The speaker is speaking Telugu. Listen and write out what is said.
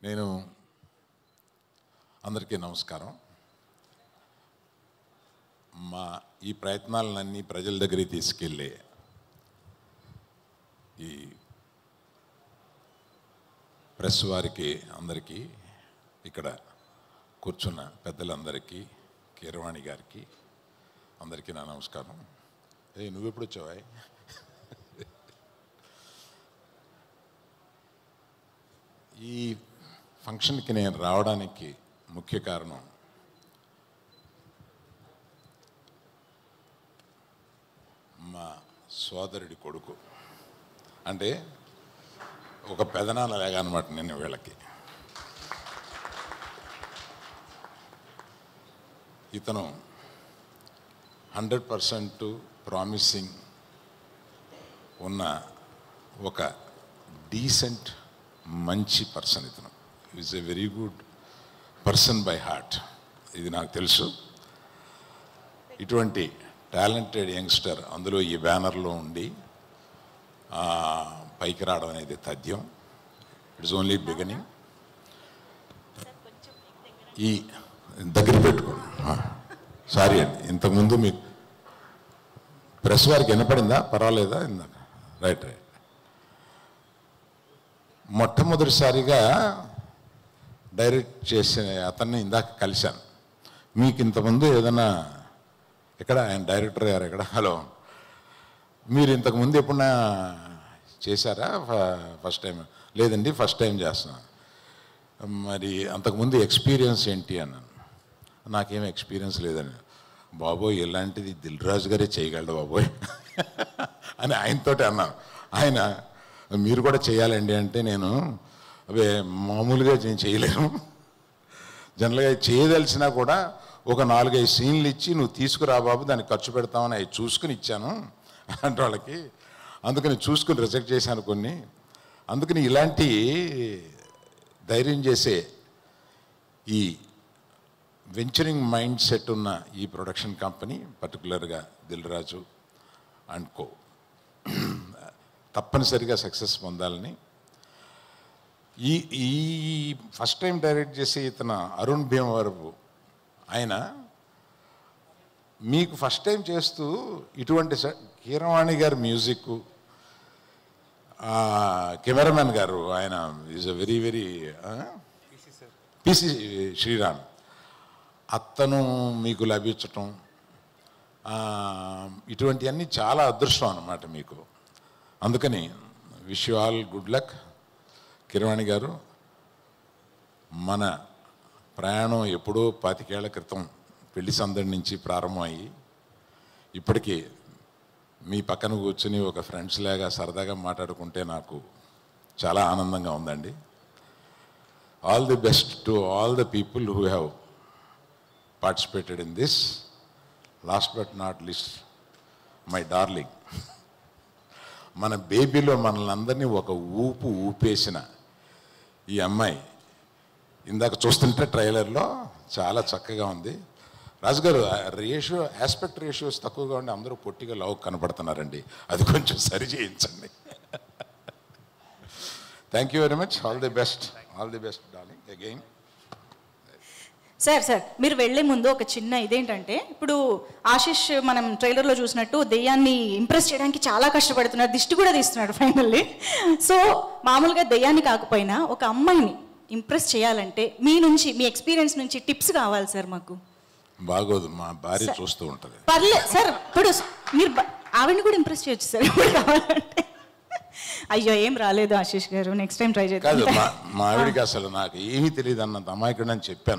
నేను అందరికీ నమస్కారం. మా ఈ ప్రయత్నాలన్నీ ప్రజల దగ్గరికి తీసుకెళ్ళే ఈ ప్రెస్ వారికి అందరికీ, ఇక్కడ కూర్చున్న పెద్దలందరికీ, కీరవాణి గారికి అందరికీ నా నమస్కారం. నువ్వెప్పుడు వచ్చావా? ఈ ఫంక్షన్కి నేను రావడానికి ముఖ్య కారణం మా సోదరుడి కొడుకు, అంటే ఒక పెదనాన్న లేగా అనమాట. నేను వీళ్ళకి ఇతను 100% ప్రామిసింగ్ ఉన్న ఒక డీసెంట్ మంచి పర్సన్. ఇతను is a very good person by heart, ఇది నాకు తెలుసు. ఇటువంటి టాలెంటెడ్ యంగ్స్టర్ అందులో ఈ బ్యానర్లో ఉండి పైకి రావడం అనేది తథ్యం. It's only beginning. ఈ దగ్గర పెట్టుకోండి. సారీ అండి, ఇంతకుముందు మీకు ప్రెస్ వారికి వినపడిందా? పర్వాలేదా? ఇందాక రైట్. మొట్టమొదటిసారిగా డైరెక్ట్ చేసిన అతన్ని ఇందాక కలిశాను. మీకు ఇంతకుముందు ఏదైనా ఎక్కడ ఆయన డైరెక్టర్ గారు ఎక్కడ? హలో, మీరు ఇంతకుముందు ఎప్పుడన్నా చేశారా? First time? లేదండి, ఫస్ట్ టైం చేస్తున్నాను. మరి అంతకుముందు ఎక్స్పీరియన్స్ ఏంటి అన్నాను. నాకేం ఎక్స్పీరియన్స్ లేదని. బాబోయ్, ఇలాంటిది దిల్ రాజు గారే చేయగలడు బాబోయ్ అని ఆయనతోటి అన్నాను. ఆయన మీరు కూడా చేయాలండి అంటే, నేను అవే మామూలుగా నేను చేయలేను, జనరల్గా చేయదలిసినా కూడా ఒక 4-5 సీన్లు ఇచ్చి నువ్వు తీసుకురా బాబు, దానికి ఖర్చు పెడతామని అవి చూసుకుని ఇచ్చాను అంటే వాళ్ళకి. అందుకని చూసుకుని రిజెక్ట్ చేశాను కొన్ని. అందుకని ఇలాంటి ధైర్యం చేసే ఈ వెంచరింగ్ మైండ్ సెట్ ఉన్న ఈ ప్రొడక్షన్ కంపెనీ, పర్టికులర్గా దిల్ రాజు అండ్ కో, తప్పనిసరిగా సక్సెస్ పొందాలని. ఈ ఫస్ట్ టైం డైరెక్ట్ చేసే ఇతను అరుణ్ భీమవరపు, ఆయన మీకు ఫస్ట్ టైం చేస్తూ ఇటువంటి కీరవాణి గారి మ్యూజిక్, కెమెరామెన్ గారు ఆయన is a very very PC Sriram, అతను మీకు లభించటం, ఇటువంటివన్నీ చాలా అదృష్టం అన్నమాట మీకు. అందుకని wish you all good luck. Keeravani గారు, మన ప్రయాణం ఎప్పుడో 25 ఏళ్ల క్రితం పెళ్లి సందడి నుంచి ప్రారంభమయ్యి ఇప్పటికీ మీ పక్కన కూర్చుని ఒక ఫ్రెండ్స్ లాగా సరదాగా మాట్లాడుకుంటే నాకు చాలా ఆనందంగా ఉందండి. All the best to all the people who have participated in this. Last but not least my darling, మన బేబీలో మనల్ని అందరినీ ఒక ఊపు ఊపేసిన ఈ అమ్మాయి, ఇందాక చూస్తుంటే ట్రైలర్లో చాలా చక్కగా ఉంది. రాజుగారు, ఆస్పెక్ట్ రేషియోస్ తక్కువగా ఉండి అందరూ పొట్టిగా లవ్ కనపడుతున్నారండి, అది కొంచెం సరి చేయించండి. Thank you very much. All the best darling again. Sir మీరు వెళ్లే ముందు ఒక చిన్న ఇదేంటంటే, ఇప్పుడు ఆశిష్ మనం ట్రైలర్లో చూసినట్టు దెయ్యాన్ని ఇంప్రెస్ చేయడానికి చాలా కష్టపడుతున్నాడు, దిష్టి కూడా తీస్తున్నాడు ఫైనల్లీ. సో మామూలుగా దెయ్యాన్ని కాకపోయినా ఒక అమ్మాయిని ఇంప్రెస్ చేయాలంటే మీ నుంచి, మీ ఎక్స్పీరియన్స్ నుంచి టిప్స్ కావాలి సార్ మాకు. బాగోదు, మా భార్య చూస్తూ ఉంటుంది. పర్లేదు సార్, ఇప్పుడు మీరు ఆవిడని కూడా ఇంప్రెస్ చేయొచ్చు సార్ ఇప్పుడు కావాలంటే. అయ్యో ఏం రాలేదు ఆశిష్ గారు, నెక్స్ట్ టైం ట్రై చేద్దాం. కాదు, మా ఆవిడికి అసలు నాకు ఏమీ తెలియదు అన్నంత అమాయకుడని చెప్పాను.